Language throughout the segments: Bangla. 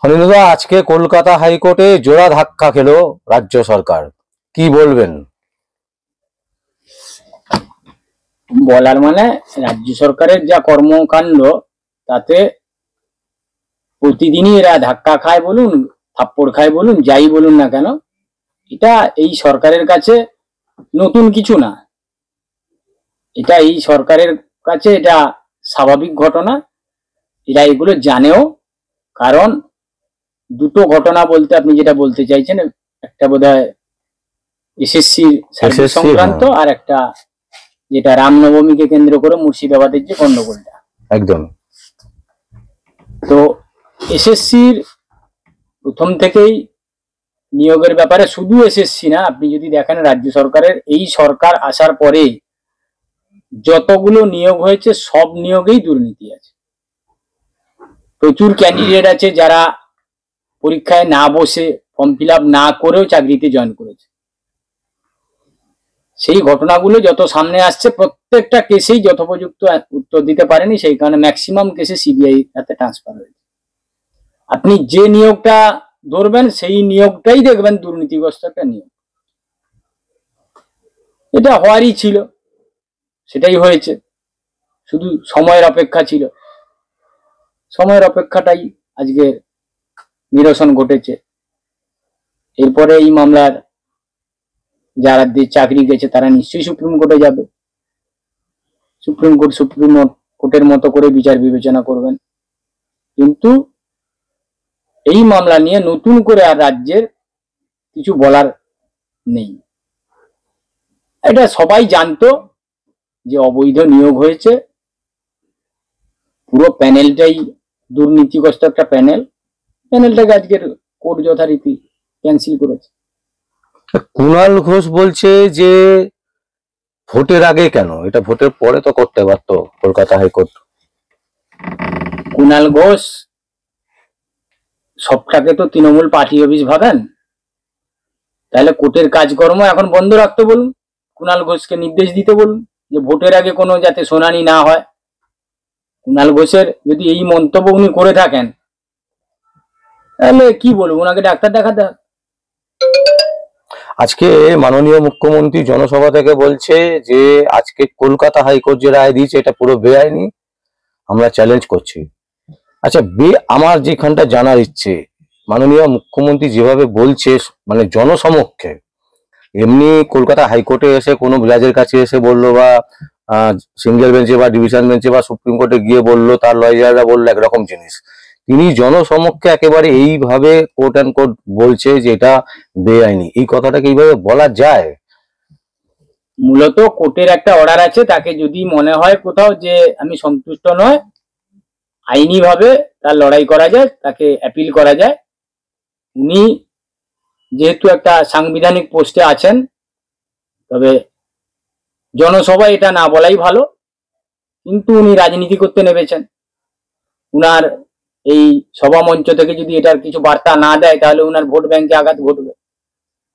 অনিন্দা, আজকে কলকাতা হাইকোর্টে জোড়া ধাক্কা খেলো রাজ্য সরকার, কি বলবেন? বলার মানে রাজ্য সরকারের যা কর্মকাণ্ড, তাতে প্রতিদিনই এরা ধাক্কা খায় বলুন, থাপ্পড় খায় বলুন, যাই বলুন না কেন, এটা এই সরকারের কাছে নতুন কিছু না। এটা এই সরকারের কাছে এটা স্বাভাবিক ঘটনা। এরা এগুলো জানেও, কারণ দুটো ঘটনা বলতে আপনি যেটা বলতে চাইছেন, একটা বোধহয় এসএসসি সার্ভিস সংক্রান্ত, আর একটা যেটা রামনবমীকে কেন্দ্র করে মুর্শিদাবাদের যে গন্ডগোলটা। একদম। তো এসএসসির প্রথম থেকেই নিয়োগের ব্যাপারে, শুধু এসএসসি না, আপনি যদি দেখেন রাজ্য সরকারের এই সরকার আসার পরে যতগুলো নিয়োগ হয়েছে সব নিয়োগেই দুর্নীতি আছে। প্রচুর ক্যান্ডিডেট আছে যারা পরীক্ষায় না বসে, ফর্ম ফিল আপ না করেও চাকরিতে জয়েন করেছে। সেই ঘটনাগুলো যত সামনে আসছে, প্রত্যেকটা কেসেই যথোপযুক্ত উত্তর দিতে পারেনি, সেই কারণে ম্যাক্সিমাম কেসে সিবিআই হাতে ট্রান্সফার হয়েছে। আপনি যে নিয়োগটা ধরবেন সেই নিয়োগটাই দেখবেন দুর্নীতিগ্রস্ত একটা নিয়োগ। এটা হওয়ারই ছিল, সেটাই হয়েছে, শুধু সময়ের অপেক্ষা ছিল। সময়ের অপেক্ষাটাই আজকে নিরসন ঘটেছে। এরপরে এই মামলার যারা চাকরি গেছে তারা নিশ্চয়ই সুপ্রিম কোর্টে যাবে। সুপ্রিম কোর্টের মতো করে বিচার বিবেচনা করবেন। কিন্তু এই মামলা নিয়ে নতুন করে আর রাজ্যের কিছু বলার নেই। এটা সবাই জানতো যে অবৈধ নিয়োগ হয়েছে, পুরো প্যানেলটাই দুর্নীতিগ্রস্ত একটা প্যানেলটাকে আজকের কোর্ট যথারীতি ক্যান্সেল করেছে। কুণাল ঘোষ বলছে যে ভোটের আগে কেন, এটা ভোটের পরে তো করতে পারতো কলকাতা হাইকোর্ট। কুণাল ঘোষ সবটাকে তো তৃণমূল পার্টি অফিস ভাবেন, তাহলে কোর্টের কাজকর্ম এখন বন্ধ রাখতে বলুন, কুণাল ঘোষকে নির্দেশ দিতে বলুন যে ভোটের আগে কোনো যাতে শুনানি না হয়। কুণাল ঘোষের যদি এই মন্তব্য উনি করে থাকেন, তাহলে কি বলবো, ওনাকে ডাক্তার দেখাতে হবে। আজকে মাননীয় মুখ্যমন্ত্রী জনসভা থেকে বলছে যে আজকে কলকাতা হাইকোর্ট যে রায় দিয়েছে এটা পুরো বেআইনি, আমরা চ্যালেঞ্জ করছি। আচ্ছা, আমার যেখানটা জানার ইচ্ছে, মাননীয় মুখ্যমন্ত্রী যেভাবে বলছে মানে জনসমক্ষে, এমনি কলকাতা হাইকোর্টে এসে কোনো জাজের কাছে এসে বললো, বা সিঙ্গেল বেঞ্চে বা ডিভিশন বেঞ্চে বা সুপ্রিম কোর্টে গিয়ে বললো, তার লয়াররা বললো একরকম জিনিস। তিনি জনসমক্ষে একেবারে এইভাবে কোর্ট অ্যান্ড কোর্ট বলছে যে এটা বেআইনি, এই কথাটাকে এইভাবে বলা যায়? মূলত কোর্টের একটা অর্ডার আছে, তাকে যদি মনে হয় কোথাও যে আমি সন্তুষ্ট নয়, আইনি ভাবে তার লড়াই করা যায়, তাকে অ্যাপিল করা যায়। উনি যেহেতু একটা সাংবিধানিক পোস্টে আছেন, তবে জনসভায় এটা না বলাই ভালো, কিন্তু উনি রাজনীতি করতে নেমেছেন। উনার এই সভা মঞ্চ থেকে যদি এটার কিছু বার্তা না দেয়, তাহলে উনার ভোট ব্যাংকে আঘাত ঘটবে।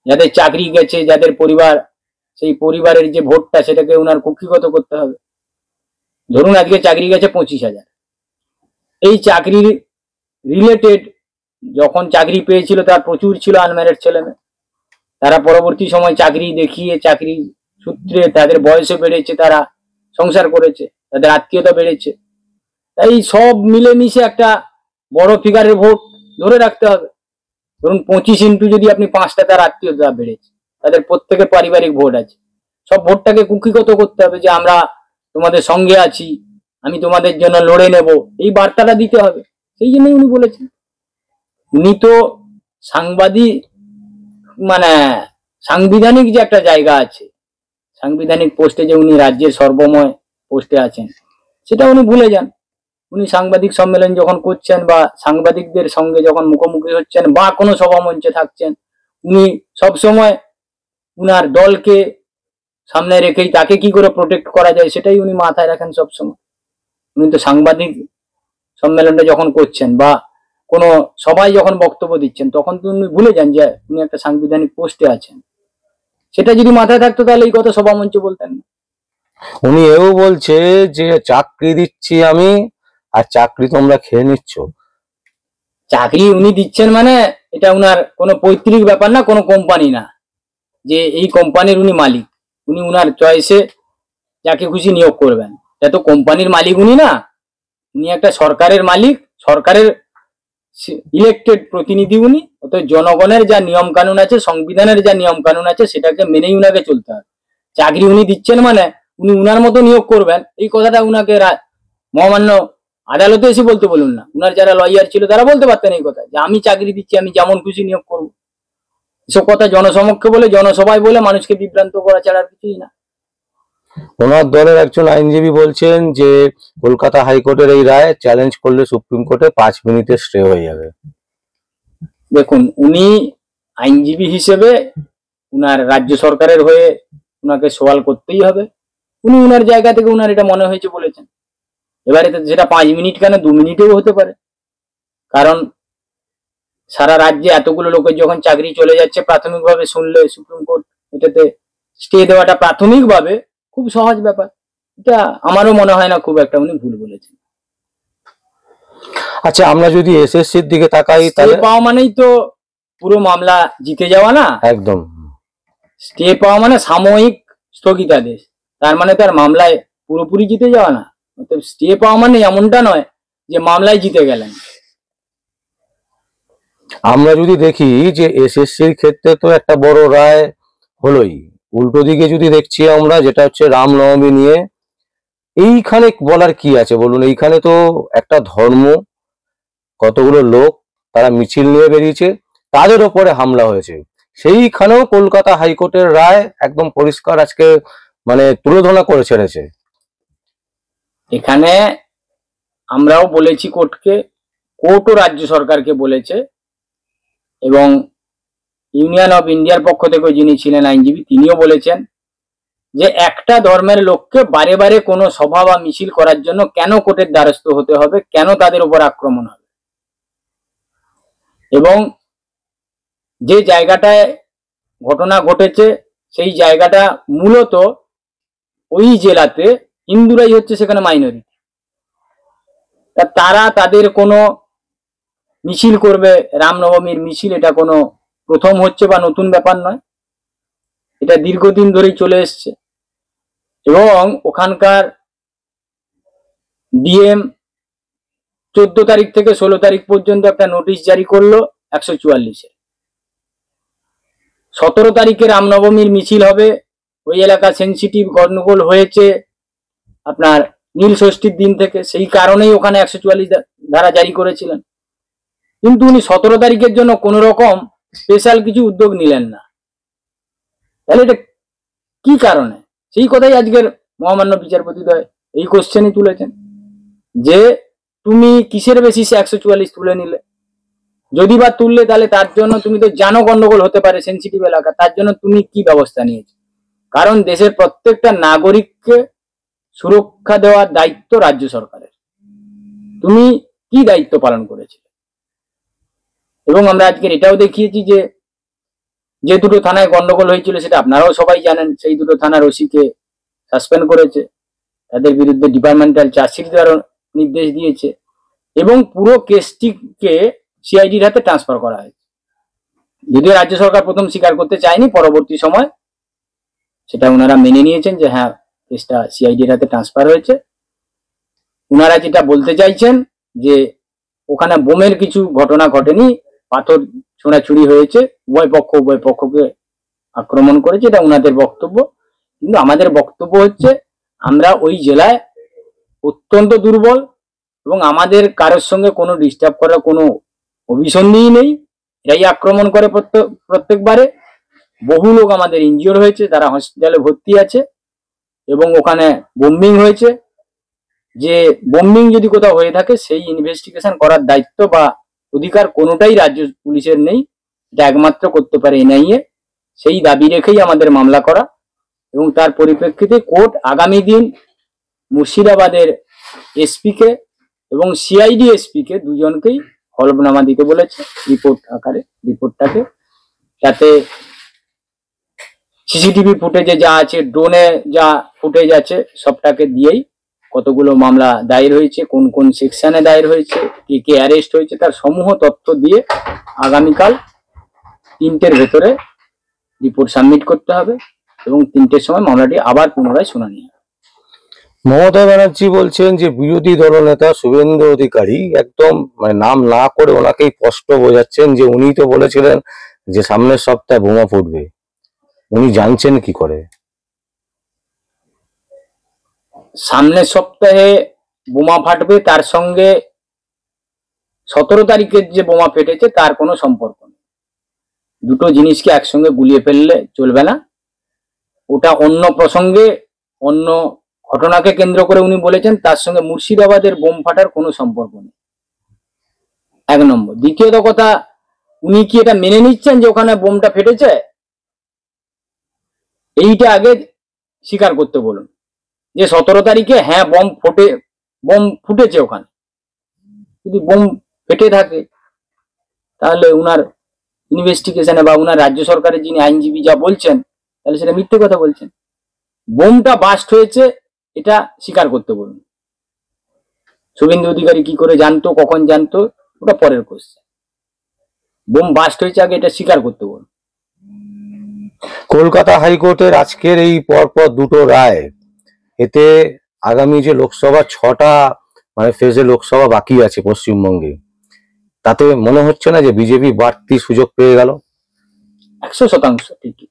যাদের চাকরি গেছে, যাদের পরিবার, সেই পরিবারের যে ভোটটা, সেটাকে উনার কক্ষিগত করতে হবে। ধরুন আজকে চাকরি গেছে 25,000, এই চাকরির রিলেটেড যখন চাকরি পেয়েছিল তার প্রচুর ছিল আনম্যারিড ছেলেমেয়ে, তারা পরবর্তী সময় চাকরি দেখিয়ে, চাকরি সূত্রে তাদের বয়সও বেড়েছে, তারা সংসার করেছে, তাদের আত্মীয়তা বেড়েছে। তাই সব মিলেমিশে একটা বড় ফিগারের ভোট ধরে রাখতে হবে। ধরুন 25 ইন্টু যদি আপনি 5টা তার আত্মীয়তা বেড়েছে, তাদের প্রত্যেকের পারিবারিক ভোট আছে, সব ভোটটাকে কুক্ষিগত করতে হবে যে আমরা তোমাদের সঙ্গে আছি, আমি তোমাদের জন্য লড়ে নেব, এই বার্তাটা দিতে হবে। সেই জন্যই উনি বলেছেন। উনি তো সাংবাদিক, মানে সাংবিধানিক যে একটা জায়গা আছে, সাংবিধানিক পোস্টে যে উনি রাজ্যের সর্বময় পোস্টে আছেন, সেটা উনি ভুলে যান। উনি সাংবাদিক সম্মেলন যখন করছেন, বা সাংবাদিকদের সঙ্গে যখন মুখোমুখি হচ্ছেন, বা কোনো সভা মঞ্চে থাকছেন, উনি সবসময় উনার দলকে সামনে রেখেই তাকে কি করে প্রোটেক্ট করা যায় সেটাই উনি মাথায় রাখেন সবসময়। উনি তো সাংবাদিক সম্মেলনটা যখন করছেন বা কোনো সবাই যখন বক্তব্য দিচ্ছেন, তখন তো উনি ভুলে যান যে উনি একটা সাংবিধানিক পোস্টে আছেন। সেটা যদি মাথায় থাকতো তাহলে এই কথা সভা মঞ্চে বলতেন না। উনি এও বলছে যে চাকরি দিচ্ছি আমি, আর চাকরি তোমরা খেয়ে নিচ্ছ। চাকরি উনি দিচ্ছেন মানে এটা উনার কোনো পৈতৃক ব্যাপার না, কোনো কোম্পানি না যে এই কোম্পানির উনি মালিক। উনি উনার চয়েসে যাকে খুশি নিয়োগ করবেন। এটা তো কোম্পানির মালিক উনি না, উনি একটা সরকারের মালিক, সরকারের ইলেক্টেড প্রতিনিধি উনি। অতএব জনগণের যা নিয়ম কানুন আছে, সংবিধানের যা নিয়ম কানুন আছে, সেটাকে মেনেই উনাকে চলতে হবে। চাকরি উনি দিচ্ছেন মানে উনি উনার মতো নিয়োগ করবেন, এই কথাটা উনাকে মহামান্য আদালতে এসে বলতে বলুন না। উনার যারা লয়ার ছিল তারা বলতে পারতেন এই কথা, যে আমি চাকরি দিচ্ছি, আমি যেমন খুশি নিয়োগ করবো। এসব কথা জনসমক্ষে বলে, জনসভায় বলে মানুষকে বিভ্রান্ত করা ছাড়া আর কিছুই না। ওনার দলের একজন আইনজীবী বলছেন যে কলকাতা হাইকোর্টের এই রায় চ্যালেঞ্জ করলে সুপ্রিম কোর্টে 5 মিনিটে স্টে হয়ে যাবে। দেখুন, উনি আইনজীবী হিসেবে উনার রাজ্য সরকারের হয়ে উনাকে সওয়াল করতেই হবে। উনি উনার জায়গা থেকে উনার এটা মনে হয়েছে বলেছেন। এবারে সেটা 5 মিনিট কেন, 2 মিনিটেও হতে পারে। কারণ সারা রাজ্যে এতগুলো লোকের যখন চাকরি চলে যাচ্ছে, প্রাথমিকভাবে শুনলে সুপ্রিম কোর্ট এটাতে স্টে দেওয়াটা প্রাথমিকভাবে খুব সহজ ব্যাপার। এটা আমারও মনে হয় না খুব একটা উনি ভুল বলেছেন। আচ্ছা, আমরা যদি এসএসসির দিকে তাকাই স্টে তাহলে পাওয়া মানেই তো পুরো মামলা জিতে যাওয়া না। একদম স্টে পাওয়া মানে সাময়িক স্থগিতাদেশ, তার মানে তার মামলায় পুরোপুরি জিতে যাওয়া না। স্টে পাওয়া মানে এমনটা নয় যে মামলায় জিতে গেলেন। আমরা যদি দেখি যে এসএসসির ক্ষেত্রে তো একটা বড় রায় হলোই, উল্টো দিকে যদি দেখছি আমরা যেটা হচ্ছে রামনবমী নিয়ে, এইখানে বলার কি আছে বলুন? এইখানে তো একটা ধর্ম, কতগুলো লোক তারা মিছিল নিয়ে বেরিয়েছে, তাদের ওপরে হামলা হয়েছে। সেইখানেও কলকাতা হাইকোর্টের রায় একদম পরিষ্কার আজকে মানে তুলোধনা করে ছেড়েছে। এখানে আমরাও বলেছি কোর্টকে, কোর্টও রাজ্য সরকারকে বলেছে, এবং ইউনিয়ন অফ ইন্ডিয়ার পক্ষ থেকে যিনি ছিলেন আইনজীবী তিনিও বলেছেন যে একটা ধর্মের লোককে বারে বারে কোনো সভা বা মিছিল করার জন্য কেন কোর্টের দ্বারস্থ হতে হবে, কেন তাদের উপর আক্রমণ হবে। এবং যে জায়গাটায় ঘটনা ঘটেছে সেই জায়গাটা মূলত ওই জেলাতে হিন্দুরাই হচ্ছে সেখানে মাইনরিটি। তারা তাদের কোনো মিছিল করবে, রামনবমীর মিছিল, এটা কোনো প্রথম হচ্ছে বা নতুন ব্যাপার নয়, এটা দীর্ঘদিন ধরেই চলে এসছে। এবং ওখানকার ডিএম 14 তারিখ থেকে 16 তারিখ পর্যন্ত একটা নোটিশ জারি করলো 144-এ। 17 তারিখে রামনবমীর মিছিল হবে, ওই এলাকা সেন্সিটিভ, গন্ডগোল হয়েছে আপনার নীল ষষ্ঠীর দিন থেকে, সেই কারণেই ওখানে 144 ধারা জারি করেছিলেন। কিন্তু উনি 17 তারিখের জন্য কোন রকম স্পেশাল কিছু উদ্যোগ নিলেন না। তাহলে এটা কি কারণে? সেই কথাই আজকের মহামান্য বিচারপতিদ্বয় এই কোশ্চেনই তুলেছেন, যে তুমি কিসের বেসিসে 144 তুলে নিলে? যদি বা তুললে তাহলে তার জন্য তুমি তো জানো গন্ডগোল হতে পারে সেন্সিটিভ এলাকা, তার জন্য তুমি কি ব্যবস্থা নিয়েছো? কারণ দেশের প্রত্যেকটা নাগরিককে সুরক্ষা দেওয়ার দায়িত্ব রাজ্য সরকারের। তুমি কি দায়িত্ব পালন করেছিলে? এবং আমরা আজকের এটাও দেখিয়েছি যে যে দুটো থানায় গন্ডগোল হয়েছিল সেটা আপনারাও সবাই জানেন, সেই দুটো থানার ওসিকে সাসপেন্ড করেছে, তাদের বিরুদ্ধে ডিপার্টমেন্টাল চার্জশিট দেওয়ার নির্দেশ দিয়েছে, এবং পুরো কেসটিকে সিআইডির হাতে ট্রান্সফার করা হয়েছে। যদিও রাজ্য সরকার প্রথম স্বীকার করতে চায়নি, পরবর্তী সময় সেটা ওনারা মেনে নিয়েছেন যে হ্যাঁ, কেসটা সিআইডির হাতে ট্রান্সফার হয়েছে। ওনারা যেটা বলতে চাইছেন যে ওখানে বোমের কিছু ঘটনা ঘটেনি, পাথর ছোঁড়াছুড়ি হয়েছে, উভয় পক্ষকে আক্রমণ করেছে, এটা ওনাদের বক্তব্য। কিন্তু আমাদের বক্তব্য হচ্ছে আমরা ওই জেলায় অত্যন্ত দুর্বল, এবং আমাদের কারোর সঙ্গে কোনো ডিস্টার্ব করার কোনো অভিসন্ধিই নেই। এরাই আক্রমণ করে প্রত্যেকবারে। বহু লোক আমাদের ইনজিওর হয়েছে, তারা হসপিটালে ভর্তি আছে, এবং ওখানে বোম্বিং হয়েছে। যে বোম্বিং যদি কোথাও হয়ে থাকে সেই ইনভেস্টিগেশন করার দায়িত্ব বা অধিকার কোনোটাই রাজ্য পুলিশের নেই, এটা একমাত্র করতে পারে এনআইএ। সেই দাবি রেখেই আমাদের মামলা করা, এবং তার পরিপ্রেক্ষিতে কোর্ট আগামী দিন মুর্শিদাবাদের এসপিকে এবং সিআইডি এসপিকে দুজনকেই হলফনামা দিতে বলেছে রিপোর্ট আকারে, রিপোর্টটাকে, যাতে সিসিটিভি ফুটেজে যা আছে, ড্রোনে যা ফুটেজ আছে, সবটাকে দিয়েই কতগুলো মামলা দায়ের হয়েছে, কোন কোন সেকশনে দায়ের হয়েছে, কে কে অ্যারেস্ট হয়েছে, তার সমূহ তথ্য দিয়ে আগামীকাল 3টের ভেতরে রিপোর্ট সাবমিট করতে হবে এবং 3টের সময় মামলাটি আবার পুনরায় শুনানি হবে। মমতা ব্যানার্জি বলছেন যে বিরোধী দলনেতা শুভেন্দু অধিকারী একদম মানে নাম না করে ওনাকেই স্পষ্ট বোঝাচ্ছেন যে উনি তো বলেছিলেন যে সামনের সপ্তাহে বোমা ফুটবে, উনি জানছেন কি করে? সামনের সপ্তাহে বোমা ফাটবে তার সঙ্গে 17 তারিখের যে বোমা ফেটেছে তার কোনো সম্পর্ক নেই। দুটো জিনিসকে একসঙ্গে গুলিয়ে ফেললে চলবে না। ওটা অন্য প্রসঙ্গে, অন্য ঘটনাকে কেন্দ্র করে উনি বলেছেন, তার সঙ্গে মুর্শিদাবাদের বোম ফাটার কোনো সম্পর্ক নেই, 1 নম্বর। দ্বিতীয়ত কথা, উনি কি এটা মেনে নিচ্ছেন যে ওখানে বোমটা ফেটেছে? এইটা আগে স্বীকার করতে বলুন যে 17 তারিখে হ্যাঁ বোম ফুটেছে ওখানে। যদি বোম ফেটে থাকে তাহলে উনার ইনভেস্টিগেশনে বা উনার রাজ্য সরকারের যিনি আইনজীবী যা বলছেন, তাহলে সেটা মিথ্যে কথা বলছেন। বোমটা বাস্ট হয়েছে এটা স্বীকার করতে বলুন। শুভেন্দু অধিকারী কি করে জানতো, কখন জানতো, ওটা পরের কোশ্চেন। বোম বাস্ট হয়েছে আগে এটা স্বীকার করতে বলুন। কলকাতা হাইকোর্টের আজকের এই পরপর দুটো রায়, এতে আগামী যে লোকসভা 6টা মানে ফেজে লোকসভা বাকি আছে পশ্চিমবঙ্গে, তাতে মনে হচ্ছে না যে বিজেপি বাড়তি সুযোগ পেয়ে গেল? 100% ঠিকই,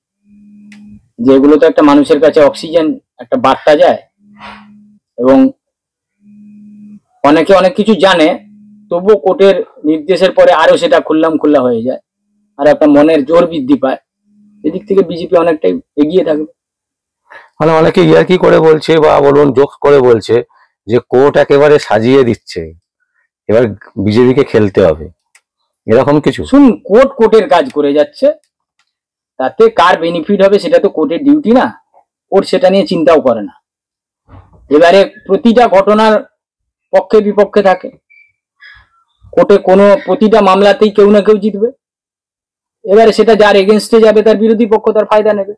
যেগুলো তো একটা মানুষের কাছে অক্সিজেন, একটা বার্তা যায়, এবং অনেকে অনেক কিছু জানে, তবুও কোর্টের নির্দেশের পরে আরো সেটা খুল্লা হয়ে যায়, আর একটা মনের জোর বৃদ্ধি পায়। এদিক থেকে বিজেপি অনেকটাই এগিয়ে থাকবে। মানে অনেকে ইয়ার্কি করে বলছে বা বলুন জোক করে বলছে যে কোর্ট একেবারে সাজিয়ে দিচ্ছে, এবার বিজেপিকে খেলতে হবে, এরকম কিছু? শুনুন, কোর্টের কাজ করে যাচ্ছে, তাতে কার বেনিফিট হবে সেটা তো কোর্টের ডিউটি না, কোর্ট সেটা নিয়ে চিন্তাও করে না। এবারে প্রতিটা ঘটনার পক্ষে বিপক্ষে থাকে, কোর্টে প্রতিটা মামলাতেই কেউ না কেউ জিতবে। এবারে সেটা যার এগেনস্টে যাবে তার বিরোধী পক্ষ তার ফায়দা নেবে।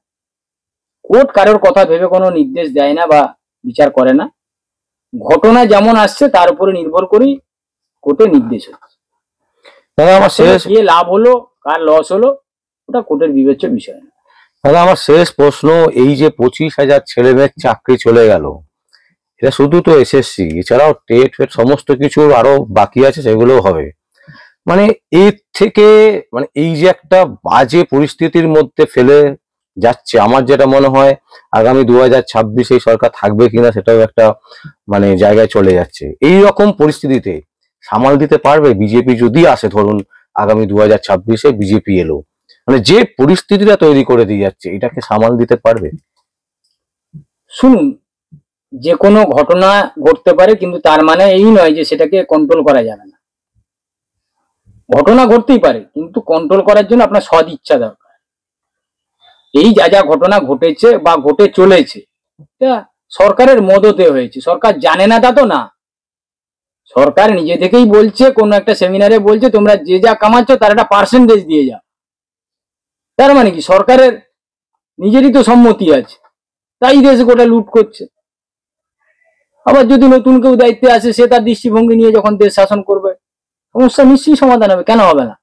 কোর্ট কারোর কথা ভেবে কোনো নির্দেশ দেয় না বা বিচার করে না, ঘটনা যেমন আসছে তার উপরে নির্ভর করেই কোর্টে নির্দেশ হচ্ছে। দাদা আমার শেষ কে লাভ হলো, কার লস হলো, ওটা কোর্টের বিবেচ্য বিষয় না। দাদা আমার শেষ প্রশ্ন, এই যে 25,000 ছেলে মেয়ের চাকরি চলে গেল, এটা শুধু তো এসএসসি, এছাড়াও টেট ফেট সমস্ত কিছু আরো বাকি আছে, সেগুলোও হবে। মানে এর থেকে মানে এই যে একটা বাজে পরিস্থিতির মধ্যে ফেলে যাচ্ছে, আমার যেটা মনে হয় আগামী 2026 এই সরকার থাকবে কিনা সেটাও একটা মানে জায়গায় চলে যাচ্ছে। এই রকম পরিস্থিতিতে সামাল দিতে পারবে বিজেপি যদি আসে? ধরুন আগামী 2026-এ বিজেপি এলো, মানে যে পরিস্থিতিটা তৈরি করে দিয়ে যাচ্ছে, এটাকে সামাল দিতে পারবে? শুনুন, যে কোনো ঘটনা ঘটতে পারে, কিন্তু তার মানে এই নয় যে সেটাকে কন্ট্রোল করা যাবে না। ঘটনা ঘটতেই পারে, কিন্তু কন্ট্রোল করার জন্য আপনার সদ ইচ্ছা দরকার। এই যা যা ঘটনা ঘটেছে বা ঘটে চলেছে, এটা সরকারের মদতে হয়েছে, সরকার জানে না তা তো না। সরকার নিজে থেকেই বলছে, কোন একটা সেমিনারে বলছে তোমরা যে যা কামাচ্ছ তার একটা পার্সেন্টেজ দিয়ে যাও। তার মানে কি সরকারের নিজেরই তো সম্মতি আছে, তাই দেশ গোটা লুট করছে। আবার যদি নতুন কেউ দায়িত্বে আসে, সে তার দৃষ্টিভঙ্গি নিয়ে যখন দেশ শাসন করবে, সমস্যা নিশ্চয়ই সমাধান হবে, কেন হবে না?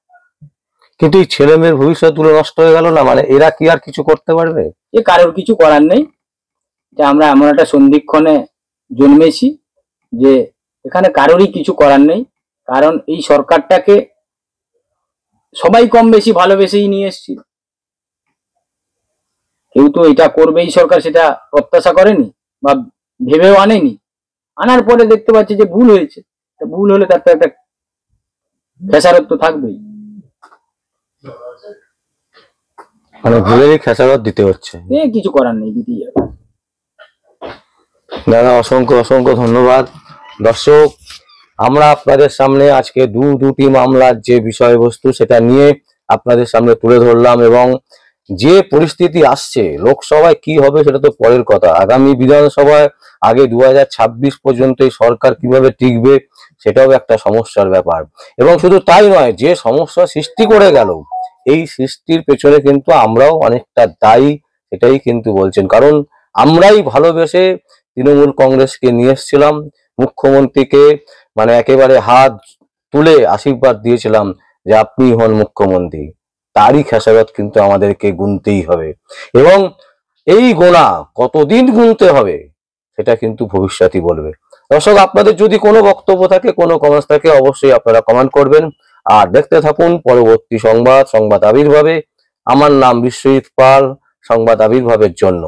কিন্তু এই ছেলে মেয়ের ভবিষ্যৎ গুলো নষ্ট হয়ে গেল না, মানে এরা কি আর কিছু করতে পারবে? এ কারোর কিছু করার নেই, যে আমরা এমন একটা সন্ধিক্ষণে জন্মেছি যে এখানে কারোরই কিছু করার নেই। কারণ এই সরকারটাকে সবাই কম বেশি ভালোবেসেই নিয়ে এসেছিল। কেউ তো এটা করবে এই সরকার সেটা প্রত্যাশা করেনি বা ভেবেও আনেনি। আনার পরে দেখতে পাচ্ছে যে ভুল হয়েছে, ভুল হলে তার তো একটা খেসারত তো থাকবেই। মানে ভুলেরই খেসারত দিতে হচ্ছে, কিছু করার নেই, দিতেই হবে। দাদা অসংখ্য অসংখ্য ধন্যবাদ। দর্শক, আমরা আপনাদের সামনে আজকে দুটি মামলার যে বিষয়বস্তু সেটা নিয়ে আপনাদের সামনে তুলে ধরলাম, এবং যে পরিস্থিতি আসছে লোকসভায় কি হবে সেটা তো পরের কথা, আগামী বিধানসভায় আগে 2026 পর্যন্ত এই সরকার কিভাবে টিকবে সেটাও একটা সমস্যার ব্যাপার। এবং শুধু তাই নয়, যে সমস্যা সৃষ্টি করে গেল, এই সৃষ্টির পেছনে কিন্তু আমরাও অনেকটা দায়ী, সেটাই কিন্তু বলছেন। কারণ আমরাই ভালোবেসে তৃণমূল কংগ্রেসকে নিয়ে এসেছিলাম, মুখ্যমন্ত্রীকে মানে একেবারে হাত তুলে আশীর্বাদ দিয়েছিলাম যে আপনি হন মুখ্যমন্ত্রী। তারই খেসারত কিন্তু আমাদেরকে গুনতেই হবে, এবং এই গোনা কতদিন গুনতে হবে সেটা কিন্তু ভবিষ্যৎই বলবে। দর্শক, আপনাদের যদি কোনো বক্তব্য থাকে, কোনো কমেন্টস থাকে, অবশ্যই আপনারা কমেন্ট করবেন। আর দেখতে থাকুন পরবর্তী সংবাদ আবির্ভাবে। আমার নাম বিশ্বজিৎ পাল, সংবাদ আবির্ভাবের জন্য।